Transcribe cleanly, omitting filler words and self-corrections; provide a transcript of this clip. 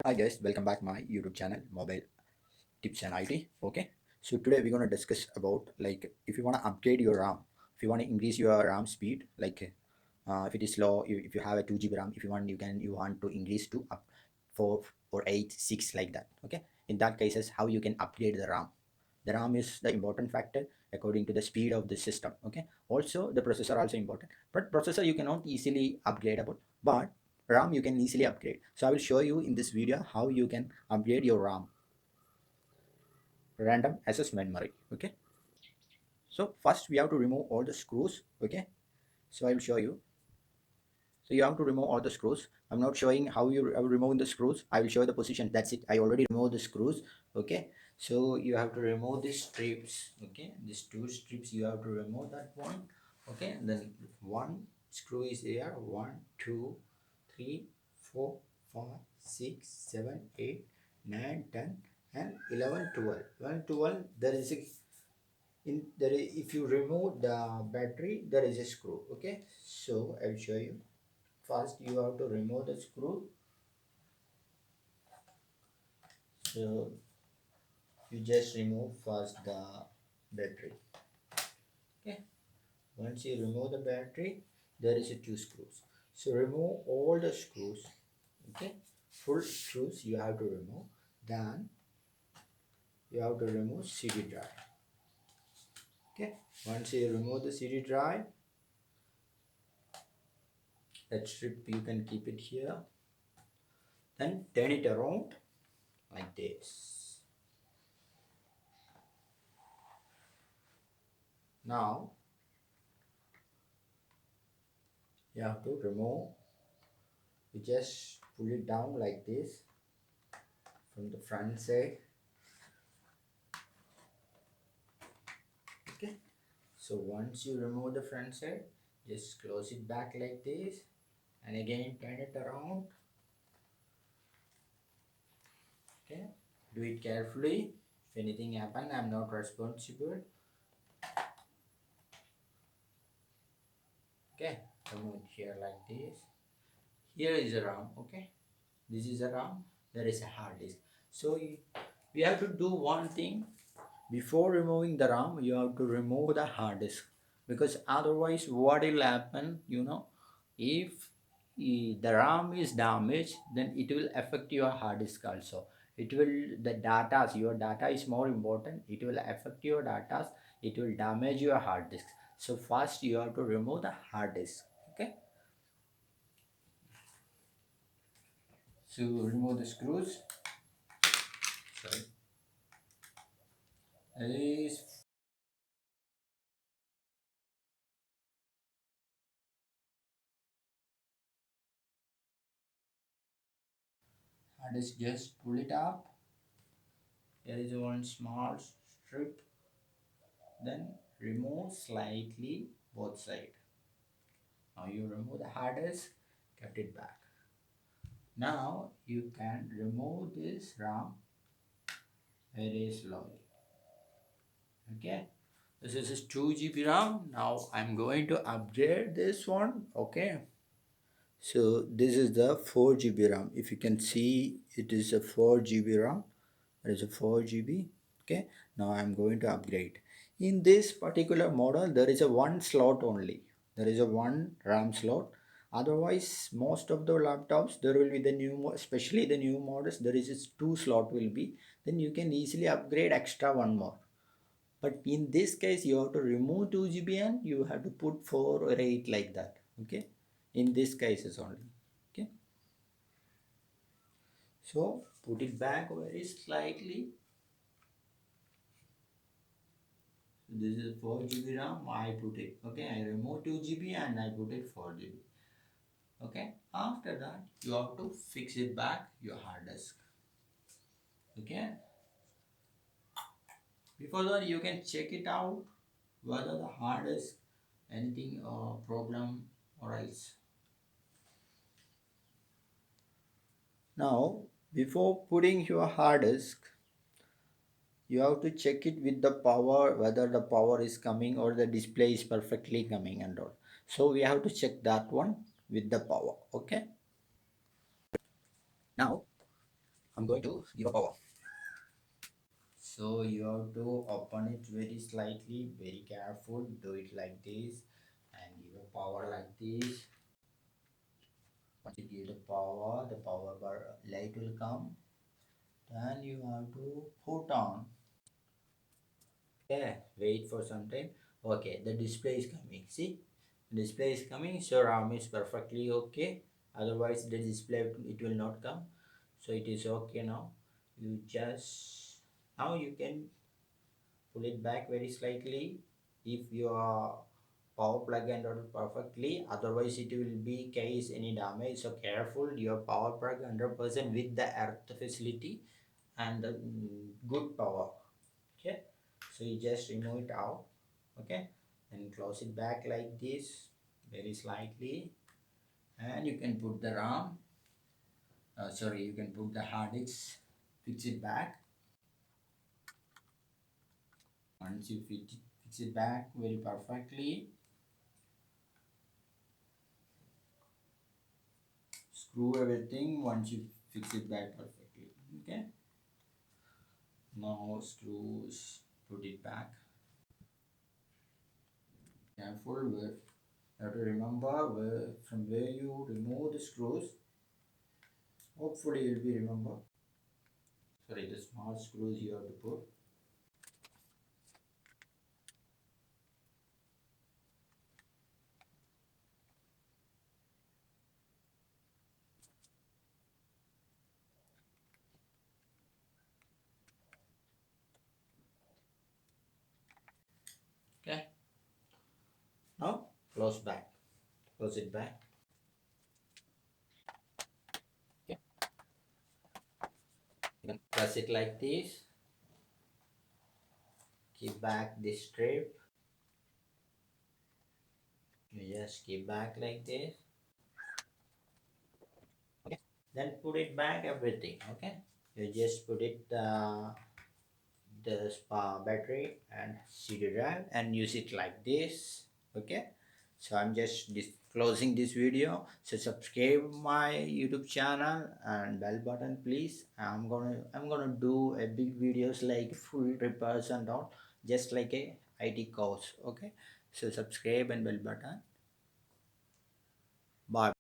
Hi guys, welcome back my YouTube channel Mobile Tips and IT. Okay, so today we're gonna discuss about like if you wanna upgrade your RAM, if you wanna increase your RAM speed, like if it is slow, if you have a 2 GB RAM, if you want to increase to up 4 or 8, 6 like that. Okay, in that cases, how you can upgrade the RAM. The RAM is the important factor according to the speed of the system. Okay, also the processor also important, but processor you cannot easily upgradable, but RAM you can easily upgrade. So I will show you in this video how you can upgrade your RAM, random access memory. Okay, so first we have to remove all the screws. Okay, so I will show you. So you have to remove all the screws. I'm not showing how you are removing the screws. I will show you the position. That's it. I already removed the screws. Okay, so you have to remove these strips. Okay, these two strips you have to remove that one. Okay, then one screw is here. 1, 2, 3, 4, 5, 6, 7, 8, 9, 10, and 11, 12. 11, 12. There is a if you remove the battery, there is a screw. Okay, so I will show you. First you have to remove the screw. So you just remove first the battery. Okay, once you remove the battery, there is a two screws. So remove all the screws. Okay, full screws you have to remove. Then you have to remove CD drive. Okay, once you remove the CD drive, that strip you can keep it here. Then turn it around like this. Now you have to remove. You just pull it down like this from the front side. Okay, so once you remove the front side, just close it back like this and again turn it around. Okay, do it carefully. If anything happen, I'm not responsible. Okay, remove it here like this. Here is a RAM. Okay, this is a RAM, there is a hard disk. So we have to do one thing. Before removing the RAM, you have to remove the hard disk, because otherwise what will happen, if the RAM is damaged, then it will affect your hard disk also. It will, the data, your data is more important, it will affect your data, it will damage your hard disk. So first you have to remove the hard disk. Okay, so remove the screws. Sorry, is hard disk, just pull it up. There is one small strip, then remove slightly both sides. Now you remove the hard disk, cut it back. Now you can remove this RAM very slowly. Okay, this is 2 GB RAM. Now I'm going to upgrade this one. Okay, so this is the 4 GB RAM. If you can see, it is a 4 GB RAM. There is a 4 GB. Okay, now I'm going to upgrade. In this particular model, there is a one slot only. There is a one RAM slot. Otherwise, most of the laptops, there will be the new, especially the new models, there is a two slot will be. Then you can easily upgrade extra one more. But in this case, you have to remove 2 GB and you have to put 4 or 8 like that. Okay, in this cases only. Okay, so put it back very slightly. This is 4 GB RAM. I put it. Okay, I remove 2 GB and I put it 4 GB. Okay, after that, you have to fix it back your hard disk. Okay, before that, you can check it out whether the hard disk anything problem or else. Now, before putting your hard disk, you have to check it with the power, whether the power is coming or the display is perfectly coming and all. So we have to check that one with the power. Okay, now I'm going to give a power. So you have to open it very slightly, very careful. Do it like this and give a power like this. Once you give the power bar light will come. Then you have to put on. Okay, wait for some time. Okay, the display is coming. See, the display is coming. So RAM is perfectly okay. Otherwise, the display it will not come. So it is okay now. You just now you can pull it back very slightly if your power plug handled perfectly, otherwise it will be case any damage. So careful your power plug 100% with the earth facility and the good power. Okay, so you just remove it out. Okay, and close it back like this very slightly, and you can put the RAM, sorry, you can put the hard disk, fix it back. Once you fix it back very perfectly, screw everything once you fix it back perfectly. Okay, now screws, put it back. Careful where you have to remember where from where you remove the screws. Hopefully you'll be remember. Sorry, the small screws you have to put. Okay, now close back, close it back. Okay, you can press it like this. Keep back this strip. You just keep back like this. Okay, then put it back everything. Okay, you just put it the battery and CD drive and use it like this. Okay, so I'm just closing this video. So subscribe my YouTube channel and bell button please. I'm gonna do a big videos like full repairs and all, just like a IT course. Okay, so subscribe and bell button. Bye.